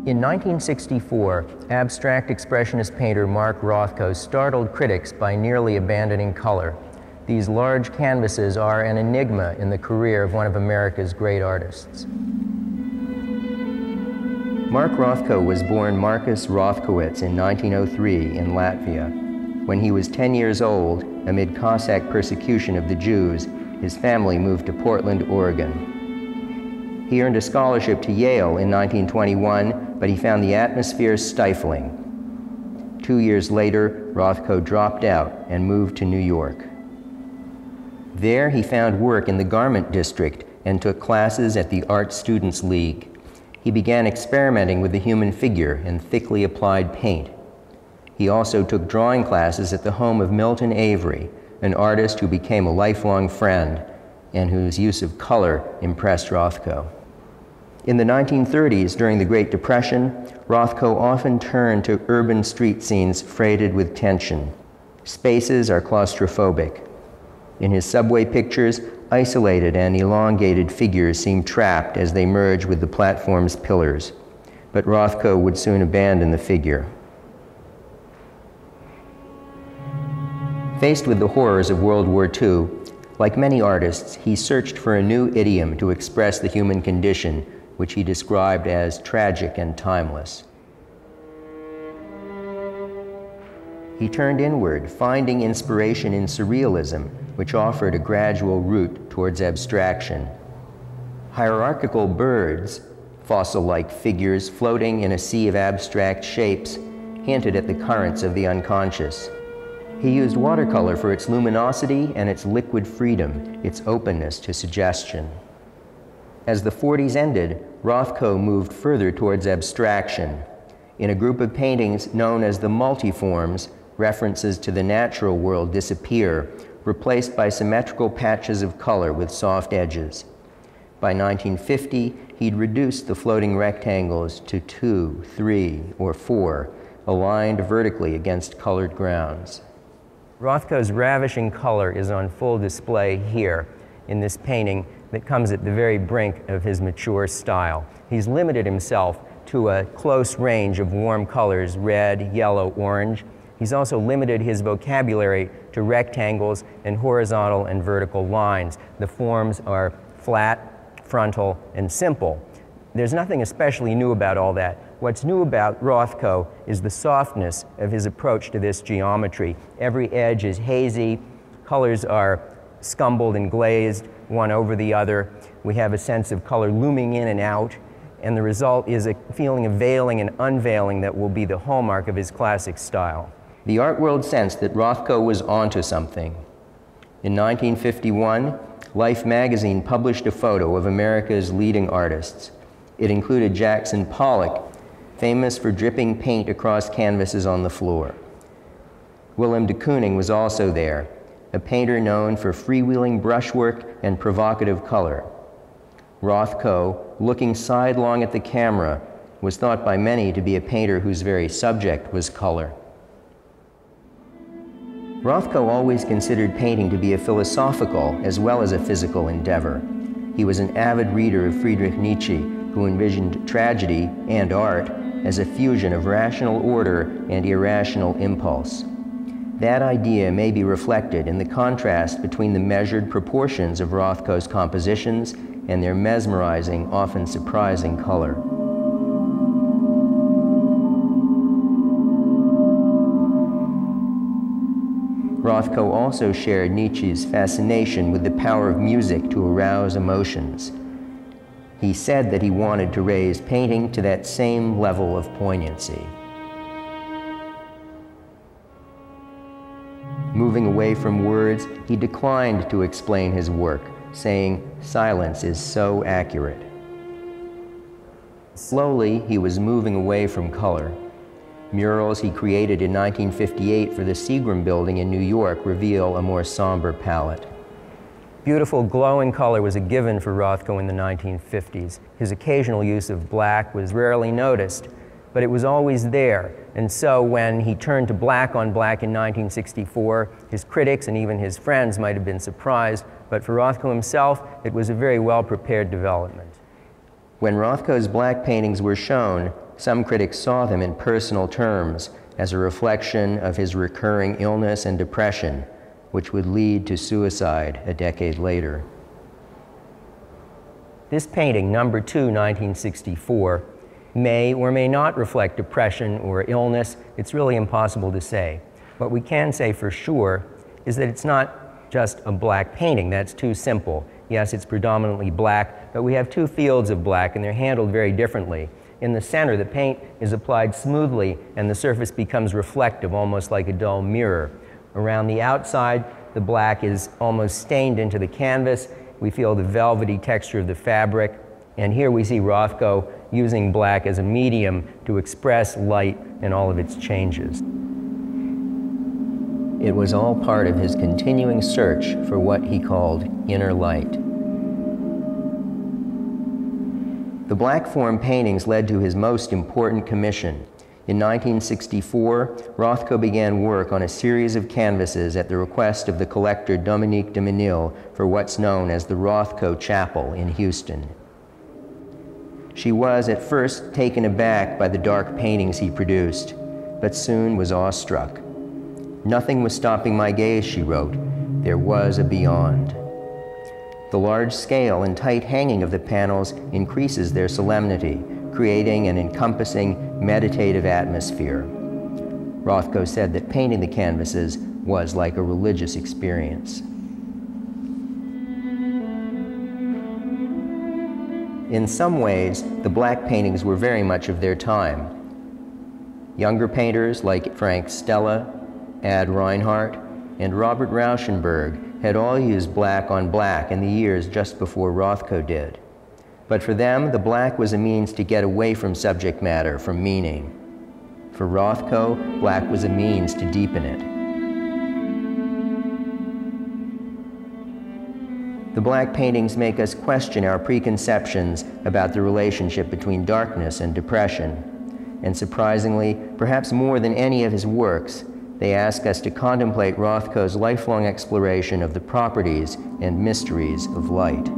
In 1964, abstract expressionist painter Mark Rothko startled critics by nearly abandoning color. These large canvases are an enigma in the career of one of America's great artists. Mark Rothko was born Marcus Rothkowitz in 1903 in Latvia. When he was 10 years old, amid Cossack persecution of the Jews, his family moved to Portland, Oregon. He earned a scholarship to Yale in 1921, but he found the atmosphere stifling. 2 years later, Rothko dropped out and moved to New York. There, he found work in the garment district and took classes at the Art Students League. He began experimenting with the human figure in thickly applied paint. He also took drawing classes at the home of Milton Avery, an artist who became a lifelong friend and whose use of color impressed Rothko. In the 1930s, during the Great Depression, Rothko often turned to urban street scenes freighted with tension. Spaces are claustrophobic. In his subway pictures, isolated and elongated figures seem trapped as they merge with the platform's pillars. But Rothko would soon abandon the figure. Faced with the horrors of World War II, like many artists, he searched for a new idiom to express the human condition, which he described as tragic and timeless. He turned inward, finding inspiration in surrealism, which offered a gradual route towards abstraction. Hierarchical birds, fossil-like figures floating in a sea of abstract shapes, hinted at the currents of the unconscious. He used watercolor for its luminosity and its liquid freedom, its openness to suggestion. As the 40s ended, Rothko moved further towards abstraction. In a group of paintings known as the multiforms, references to the natural world disappear, replaced by symmetrical patches of color with soft edges. By 1950, he'd reduced the floating rectangles to 2, 3, or 4, aligned vertically against colored grounds. Rothko's ravishing color is on full display here in this painting that comes at the very brink of his mature style. He's limited himself to a close range of warm colors, red, yellow, orange. He's also limited his vocabulary to rectangles and horizontal and vertical lines. The forms are flat, frontal, and simple. There's nothing especially new about all that. What's new about Rothko is the softness of his approach to this geometry. Every edge is hazy, colors are scumbled and glazed, one over the other. We have a sense of color looming in and out, and the result is a feeling of veiling and unveiling that will be the hallmark of his classic style. The art world sensed that Rothko was onto something. In 1951, Life magazine published a photo of America's leading artists. It included Jackson Pollock, famous for dripping paint across canvases on the floor. Willem de Kooning was also there, a painter known for freewheeling brushwork and provocative color. Rothko, looking sidelong at the camera, was thought by many to be a painter whose very subject was color. Rothko always considered painting to be a philosophical as well as a physical endeavor. He was an avid reader of Friedrich Nietzsche, who envisioned tragedy and art as a fusion of rational order and irrational impulse. That idea may be reflected in the contrast between the measured proportions of Rothko's compositions and their mesmerizing, often surprising color. Rothko also shared Nietzsche's fascination with the power of music to arouse emotions. He said that he wanted to raise painting to that same level of poignancy. Moving away from words, he declined to explain his work, saying, "Silence is so accurate." Slowly, he was moving away from color. Murals he created in 1958 for the Seagram Building in New York reveal a more somber palette. Beautiful glowing color was a given for Rothko in the 1950s. His occasional use of black was rarely noticed, but it was always there. And so when he turned to black on black in 1964, his critics and even his friends might have been surprised, but for Rothko himself, it was a very well-prepared development. When Rothko's black paintings were shown, some critics saw them in personal terms as a reflection of his recurring illness and depression, which would lead to suicide a decade later. This painting, number 2, 1964, may or may not reflect depression or illness. It's really impossible to say. What we can say for sure is that it's not just a black painting. That's too simple. Yes, it's predominantly black, but we have two fields of black, and they're handled very differently. In the center, the paint is applied smoothly, and the surface becomes reflective, almost like a dull mirror. Around the outside, the black is almost stained into the canvas. We feel the velvety texture of the fabric, and here we see Rothko using black as a medium to express light and all of its changes. It was all part of his continuing search for what he called inner light. The black form paintings led to his most important commission. In 1964, Rothko began work on a series of canvases at the request of the collector Dominique de Menil for what's known as the Rothko Chapel in Houston. She was at first taken aback by the dark paintings he produced, but soon was awestruck. "Nothing was stopping my gaze," she wrote. "There was a beyond." The large scale and tight hanging of the panels increases their solemnity, creating an encompassing, meditative atmosphere. Rothko said that painting the canvases was like a religious experience. In some ways, the black paintings were very much of their time. Younger painters like Frank Stella, Ad Reinhardt, and Robert Rauschenberg had all used black on black in the years just before Rothko did. But for them, the black was a means to get away from subject matter, from meaning. For Rothko, black was a means to deepen it. The black paintings make us question our preconceptions about the relationship between darkness and depression. And surprisingly, perhaps more than any of his works, they ask us to contemplate Rothko's lifelong exploration of the properties and mysteries of light.